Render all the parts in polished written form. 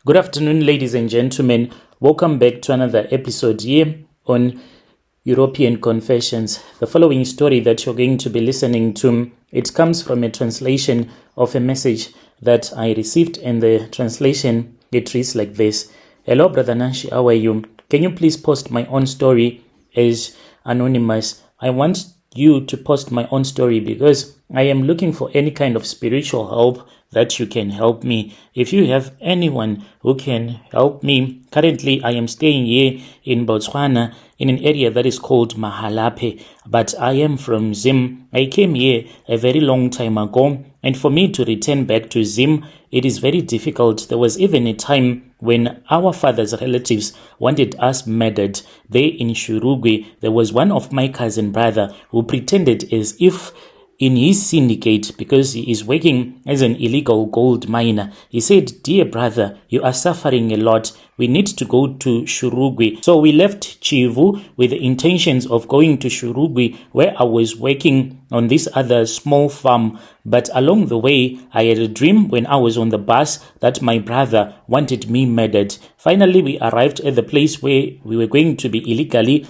Good afternoon, ladies and gentlemen. Welcome back to another episode here on European Confessions. The following story that you're going to be listening to, it comes from a translation of a message that I received, and the translation, it reads like this. Hello, Brother Nanshi, how are you? Can you please post my own story as anonymous? I want you to post my own story because I am looking for any kind of spiritual help that you can help me. If you have anyone who can help me, currently I am staying here in Botswana in an area that is called Mahalpye, but I am from Zim. I came here a very long time ago, and for me to return back to Zim, it is very difficult. There was even a time when our father's relatives wanted us murdered. There in Shurugwe, there was one of my cousin brother who pretended as if in his syndicate, because he is working as an illegal gold miner, he said, "Dear brother, you are suffering a lot. We need to go to Shurugwe." So we left Chivu with the intentions of going to Shurugwe, where I was working on this other small farm. But along the way, I had a dream when I was on the bus that my brother wanted me murdered. Finally, we arrived at the place where we were going to be illegally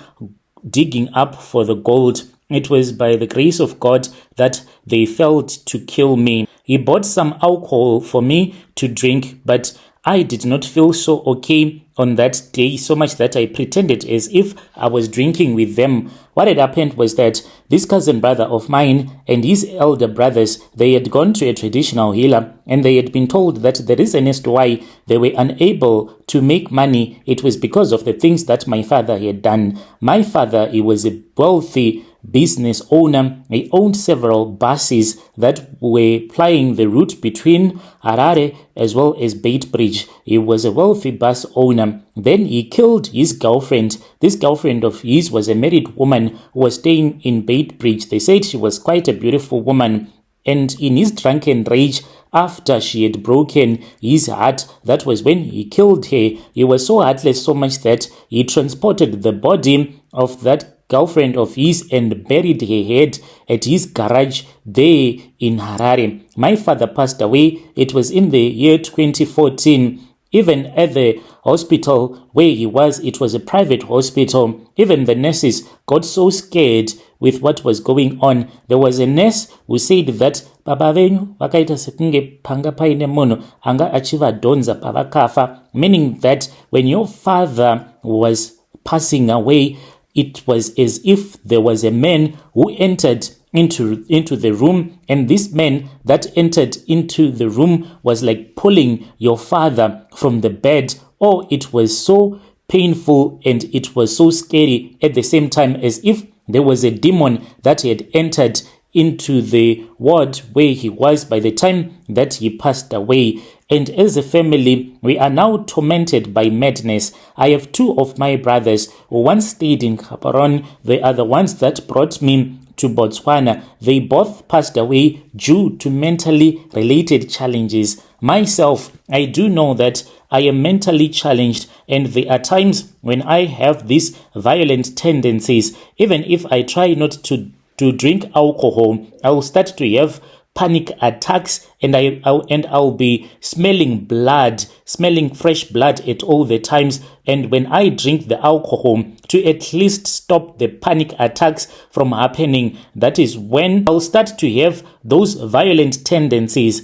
digging up for the gold. It was by the grace of God that they failed to kill me. He bought some alcohol for me to drink, but I did not feel so okay on that day, so much that I pretended as if I was drinking with them. What had happened was that this cousin brother of mine and his elder brothers, they had gone to a traditional healer, and they had been told that the reason as to why they were unable to make money, it was because of the things that my father had done. My father, he was a wealthy business owner. He owned several buses that were plying the route between Harare as well as Beitbridge. He was a wealthy bus owner. Then he killed his girlfriend. This girlfriend of his was a married woman who was staying in Beitbridge. They said she was quite a beautiful woman. And in his drunken rage, after she had broken his heart, that was when he killed her. He was so heartless, so much that he transported the body of that girlfriend of his and buried her head at his garage there in Harare. My father passed away. It was in the year 2014. Even at the hospital where he was, it was a private hospital. Even the nurses got so scared with what was going on. There was a nurse who said that baba venyu vakaita sekunge panga paine munhu anga achiva donza pavakafa, meaning that when your father was passing away, it was as if there was a man who entered into the room, and this man that entered into the room was like pulling your father from the bed. Oh, it was so painful and it was so scary at the same time, as if there was a demon that had entered into the ward where he was by the time that he passed away. And as a family, we are now tormented by madness. I have two of my brothers who once stayed in Cameroon. They are the ones that brought me to Botswana. They both passed away due to mentally related challenges. Myself, I do know that I am mentally challenged, and there are times when I have these violent tendencies. Even if I try not to drink alcohol, I will start to have panic attacks, and I'll be smelling blood, smelling fresh blood at all the times. And when I drink the alcohol to at least stop the panic attacks from happening, that is when I'll start to have those violent tendencies.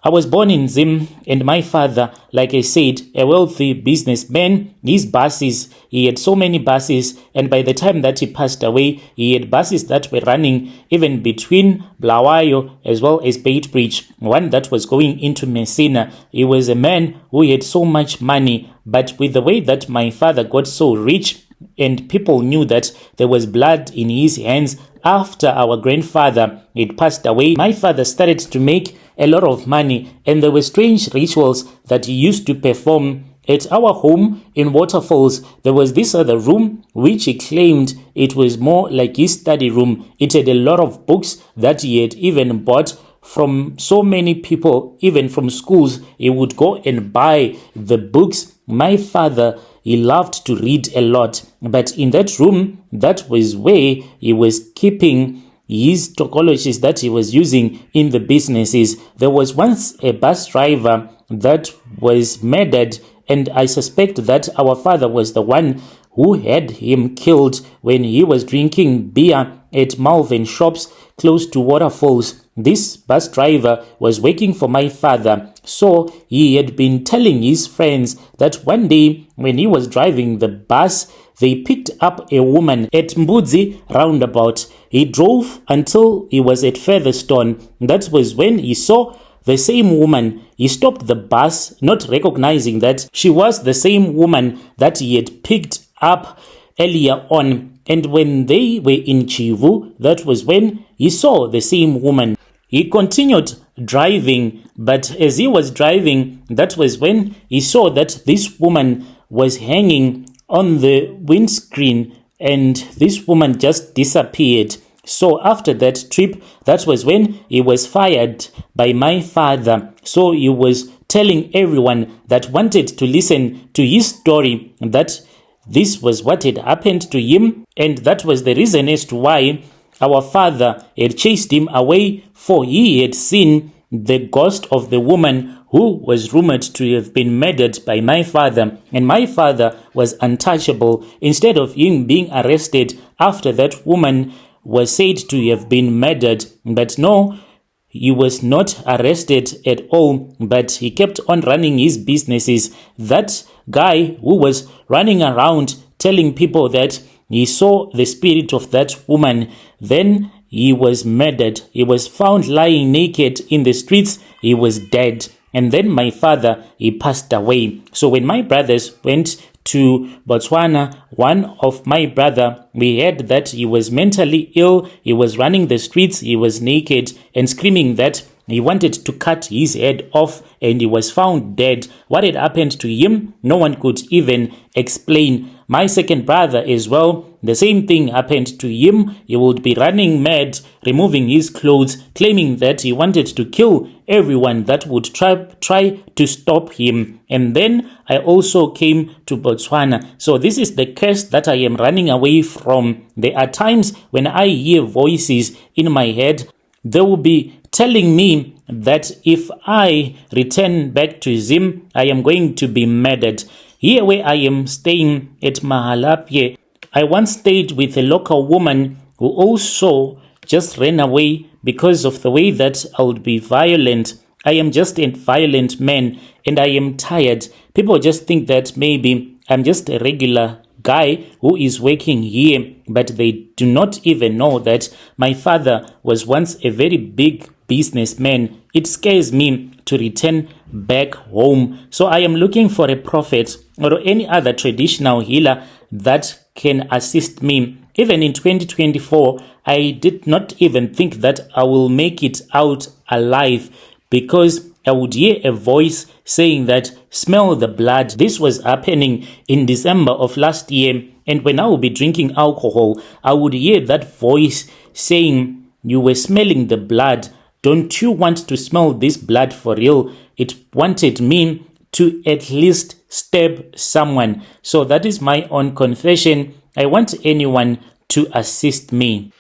I was born in Zim, and my father, like I said, a wealthy businessman, his buses, he had so many buses, and by the time that he passed away, he had buses that were running even between Blawayo as well as Beitbridge, one that was going into Messina. He was a man who had so much money, but with the way that my father got so rich, and people knew that there was blood in his hands after our grandfather had passed away, my father started to make a lot of money, and there were strange rituals that he used to perform. At our home in Waterfalls, there was this other room which he claimed it was more like his study room. It had a lot of books that he had even bought from so many people, even from schools. He would go and buy the books. My father, he loved to read a lot, but in that room, that was where he was keeping his topologies that he was using in the businesses. There was once a bus driver that was murdered and I suspect that our father was the one who had him killed when he was drinking beer at Malvern shops close to waterfalls. This bus driver was working for my father, so he had been telling his friends that one day when he was driving the bus, they picked up a woman at Mbudzi roundabout. He drove until he was at Featherstone. That was when he saw the same woman. He stopped the bus, not recognizing that she was the same woman that he had picked up earlier on. And when they were in Chivu, that was when he saw the same woman. He continued driving, but as he was driving, that was when he saw that this woman was hanging on the windscreen, and this woman just disappeared. So after that trip, that was when he was fired by my father. So he was telling everyone that wanted to listen to his story that this was what had happened to him, and that was the reason as to why our father had chased him away, for he had seen the ghost of the woman who was rumored to have been murdered by my father, and my father was untouchable. Instead of him being arrested after that woman was said to have been murdered, but no, he was not arrested at all, but he kept on running his businesses. That guy who was running around telling people that he saw the spirit of that woman, then he was murdered. He was found lying naked in the streets. He was dead. And then my father, he passed away. So when my brothers went to Botswana, one of my brother, we heard that he was mentally ill. He was running the streets. He was naked and screaming that he wanted to cut his head off, and he was found dead. What had happened to him, no one could even explain. My second brother as well, the same thing happened to him. He would be running mad, removing his clothes, claiming that he wanted to kill everyone that would try to stop him. And then I also came to Botswana. So this is the curse that I am running away from. There are times when I hear voices in my head. They will be telling me that if I return back to Zim, I am going to be murdered. Here where I am staying at Mahalpye, I once stayed with a local woman who also just ran away because of the way that I would be violent. I am just a violent man, and I am tired. People just think that maybe I'm just a regular guy who is working here, but they do not even know that my father was once a very big businessman. It scares me to return back home. So I am looking for a prophet or any other traditional healer that can assist me. Even in 2024, I did not even think that I will make it out alive, because I would hear a voice saying that, smell the blood. This was happening in December of last year. And when I would be drinking alcohol, I would hear that voice saying, you were smelling the blood. Don't you want to smell this blood for real? It wanted me to at least stab someone. So that is my own confession. I want anyone to assist me.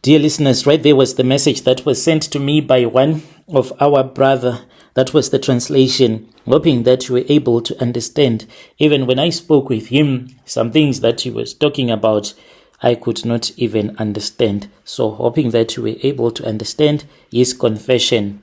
Dear listeners, right there was the message that was sent to me by one of our brother. That was the translation, hoping that you were able to understand. Even when I spoke with him, some things that he was talking about, I could not even understand. So hoping that you were able to understand his confession.